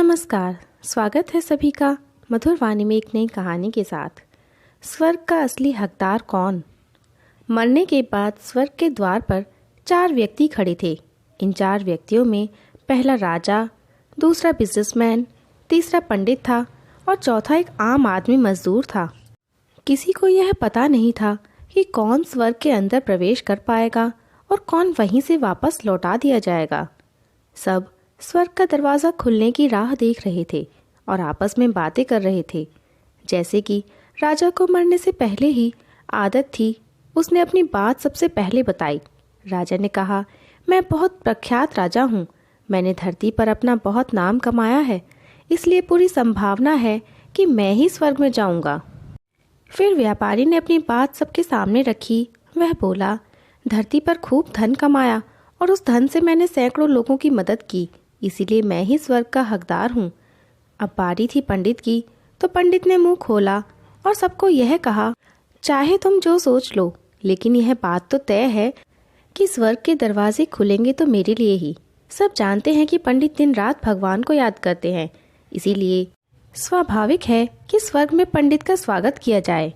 नमस्कार। स्वागत है सभी का मधुर वाणी में एक नई कहानी के साथ। स्वर्ग का असली हकदार कौन? मरने के बाद स्वर्ग के द्वार पर 4 व्यक्ति खड़े थे। इन 4 व्यक्तियों में पहला राजा, दूसरा बिजनेसमैन, तीसरा पंडित था और चौथा एक आम आदमी मजदूर था। किसी को यह पता नहीं था कि कौन स्वर्ग के अंदर प्रवेश कर पाएगा और कौन वहीं से वापस लौटा दिया जाएगा। सब स्वर्ग का दरवाज़ा खुलने की राह देख रहे थे और आपस में बातें कर रहे थे। जैसे कि राजा को मरने से पहले ही आदत थी, उसने अपनी बात सबसे पहले बताई। राजा ने कहा, मैं बहुत प्रख्यात राजा हूँ। मैंने धरती पर अपना बहुत नाम कमाया है, इसलिए पूरी संभावना है कि मैं ही स्वर्ग में जाऊँगा। फिर व्यापारी ने अपनी बात सबके सामने रखी। वह बोला, धरती पर खूब धन कमाया और उस धन से मैंने सैकड़ों लोगों की मदद की, इसीलिए मैं ही स्वर्ग का हकदार हूँ। अब बारी थी पंडित की, तो पंडित ने मुंह खोला और सबको यह कहा, चाहे तुम जो सोच लो, लेकिन यह बात तो तय है कि स्वर्ग के दरवाजे खुलेंगे तो मेरे लिए ही। सब जानते हैं कि पंडित दिन रात भगवान को याद करते हैं, इसीलिए स्वाभाविक है कि स्वर्ग में पंडित का स्वागत किया जाए।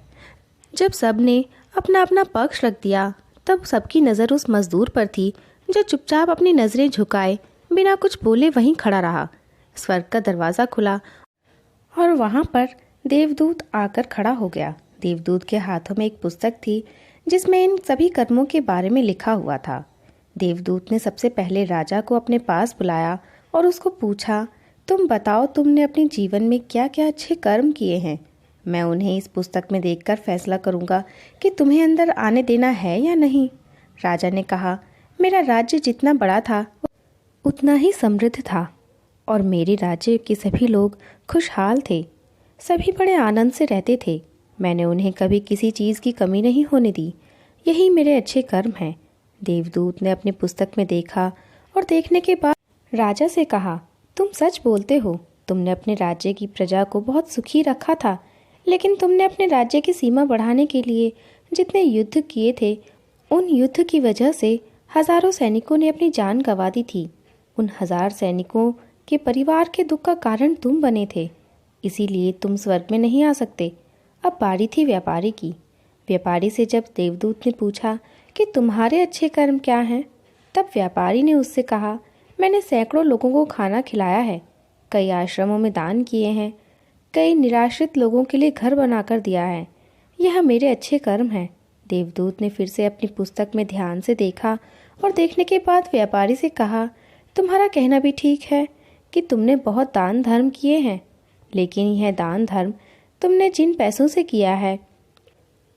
जब सब ने अपना अपना पक्ष रख दिया, तब सबकी नज़र उस मजदूर पर थी जो चुपचाप अपनी नज़रें झुकाए बिना कुछ बोले वहीं खड़ा रहा। स्वर्ग का दरवाज़ा खुला और वहाँ पर देवदूत आकर खड़ा हो गया। देवदूत के हाथों में एक पुस्तक थी जिसमें इन सभी कर्मों के बारे में लिखा हुआ था। देवदूत ने सबसे पहले राजा को अपने पास बुलाया और उसको पूछा, तुम बताओ, तुमने अपने जीवन में क्या क्या अच्छे कर्म किए हैं। मैं उन्हें इस पुस्तक में देखकर फैसला करूँगा कि तुम्हें अंदर आने देना है या नहीं। राजा ने कहा, मेरा राज्य जितना बड़ा था उतना ही समृद्ध था और मेरे राज्य के सभी लोग खुशहाल थे। सभी बड़े आनंद से रहते थे। मैंने उन्हें कभी किसी चीज़ की कमी नहीं होने दी। यही मेरे अच्छे कर्म हैं। देवदूत ने अपनी पुस्तक में देखा और देखने के बाद राजा से कहा, तुम सच बोलते हो। तुमने अपने राज्य की प्रजा को बहुत सुखी रखा था, लेकिन तुमने अपने राज्य की सीमा बढ़ाने के लिए जितने युद्ध किए थे, उन युद्ध की वजह से हजारों सैनिकों ने अपनी जान गंवा दी थी। उन 1000 सैनिकों के परिवार के दुख का कारण तुम बने थे, इसीलिए तुम स्वर्ग में नहीं आ सकते। अब बारी थी व्यापारी की। व्यापारी से जब देवदूत ने पूछा कि तुम्हारे अच्छे कर्म क्या हैं, तब व्यापारी ने उससे कहा, मैंने सैकड़ों लोगों को खाना खिलाया है, कई आश्रमों में दान किए हैं, कई निराश्रित लोगों के लिए घर बनाकर दिया है। यह मेरे अच्छे कर्म हैं। देवदूत ने फिर से अपनी पुस्तक में ध्यान से देखा और देखने के बाद व्यापारी से कहा, तुम्हारा कहना भी ठीक है कि तुमने बहुत दान धर्म किए हैं, लेकिन यह दान धर्म तुमने जिन पैसों से किया है,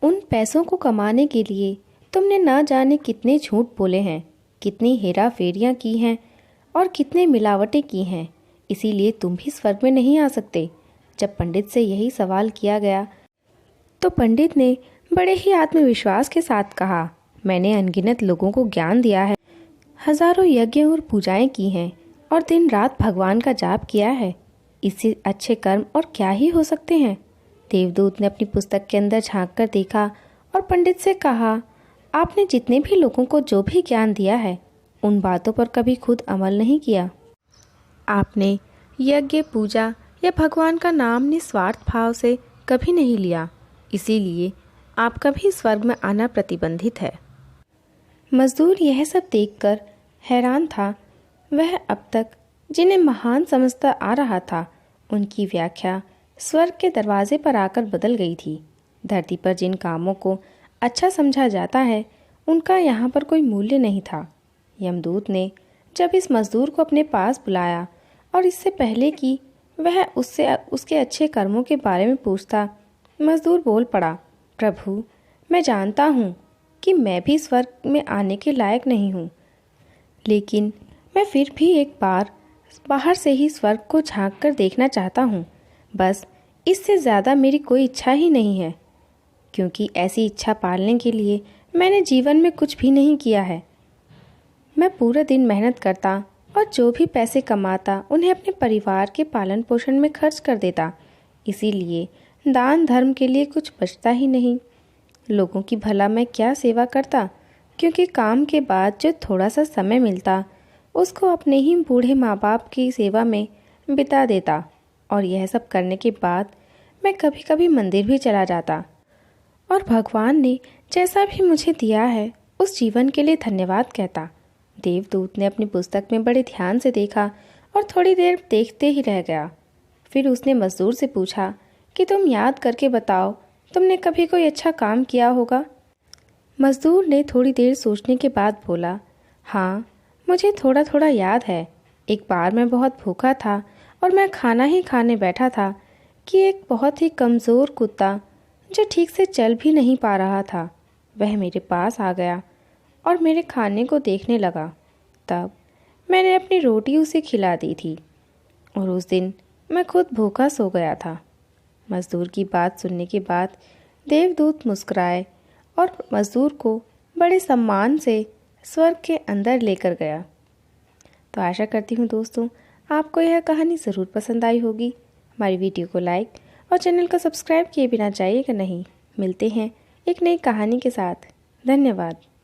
उन पैसों को कमाने के लिए तुमने ना जाने कितने झूठ बोले हैं, कितनी हेरा फेरियाँ की हैं और कितने मिलावटें की हैं, इसीलिए तुम भी स्वर्ग में नहीं आ सकते। जब पंडित से यही सवाल किया गया तो पंडित ने बड़े ही आत्मविश्वास के साथ कहा, मैंने अनगिनत लोगों को ज्ञान दिया है, हजारों यज्ञ और पूजाएं की हैं और दिन रात भगवान का जाप किया है। इससे अच्छे कर्म और क्या ही हो सकते हैं। देवदूत ने अपनी पुस्तक के अंदर झांक कर देखा और पंडित से कहा, आपने जितने भी लोगों को जो भी ज्ञान दिया है, उन बातों पर कभी खुद अमल नहीं किया। आपने यज्ञ, पूजा या भगवान का नाम निस्वार्थ भाव से कभी नहीं लिया, इसीलिए आप कभी स्वर्ग में आना प्रतिबंधित है। मजदूर यह सब देखकर हैरान था। वह अब तक जिन्हें महान समझता आ रहा था, उनकी व्याख्या स्वर्ग के दरवाजे पर आकर बदल गई थी। धरती पर जिन कामों को अच्छा समझा जाता है, उनका यहाँ पर कोई मूल्य नहीं था। यमदूत ने जब इस मजदूर को अपने पास बुलाया और इससे पहले कि वह उससे उसके अच्छे कर्मों के बारे में पूछता, मजदूर बोल पड़ा, प्रभु, मैं जानता हूँ कि मैं भी स्वर्ग में आने के लायक नहीं हूँ, लेकिन मैं फिर भी एक बार बाहर से ही स्वर्ग को झांक कर देखना चाहता हूँ। बस इससे ज़्यादा मेरी कोई इच्छा ही नहीं है, क्योंकि ऐसी इच्छा पालने के लिए मैंने जीवन में कुछ भी नहीं किया है। मैं पूरा दिन मेहनत करता और जो भी पैसे कमाता उन्हें अपने परिवार के पालन पोषण में खर्च कर देता, इसीलिए दान धर्म के लिए कुछ बचता ही नहीं। लोगों की भला मैं क्या सेवा करता, क्योंकि काम के बाद जो थोड़ा सा समय मिलता उसको अपने ही बूढ़े माँ बाप की सेवा में बिता देता और यह सब करने के बाद मैं कभी कभी मंदिर भी चला जाता और भगवान ने जैसा भी मुझे दिया है उस जीवन के लिए धन्यवाद कहता। देवदूत ने अपनी पुस्तक में बड़े ध्यान से देखा और थोड़ी देर देखते ही रह गया। फिर उसने मजदूर से पूछा कि तुम याद करके बताओ, तुमने कभी कोई अच्छा काम किया होगा? मजदूर ने थोड़ी देर सोचने के बाद बोला, हाँ, मुझे थोड़ा थोड़ा याद है। एक बार मैं बहुत भूखा था और मैं खाना ही खाने बैठा था कि एक बहुत ही कमज़ोर कुत्ता जो ठीक से चल भी नहीं पा रहा था, वह मेरे पास आ गया और मेरे खाने को देखने लगा। तब मैंने अपनी रोटी उसे खिला दी थी और उस दिन मैं खुद भूखा सो गया था। मज़दूर की बात सुनने के बाद देवदूत मुस्कुराए और मज़दूर को बड़े सम्मान से स्वर्ग के अंदर लेकर गया। तो आशा करती हूँ दोस्तों आपको यह कहानी ज़रूर पसंद आई होगी। हमारी वीडियो को लाइक और चैनल को सब्सक्राइब किए बिना जाइएगा नहीं। मिलते हैं एक नई कहानी के साथ। धन्यवाद।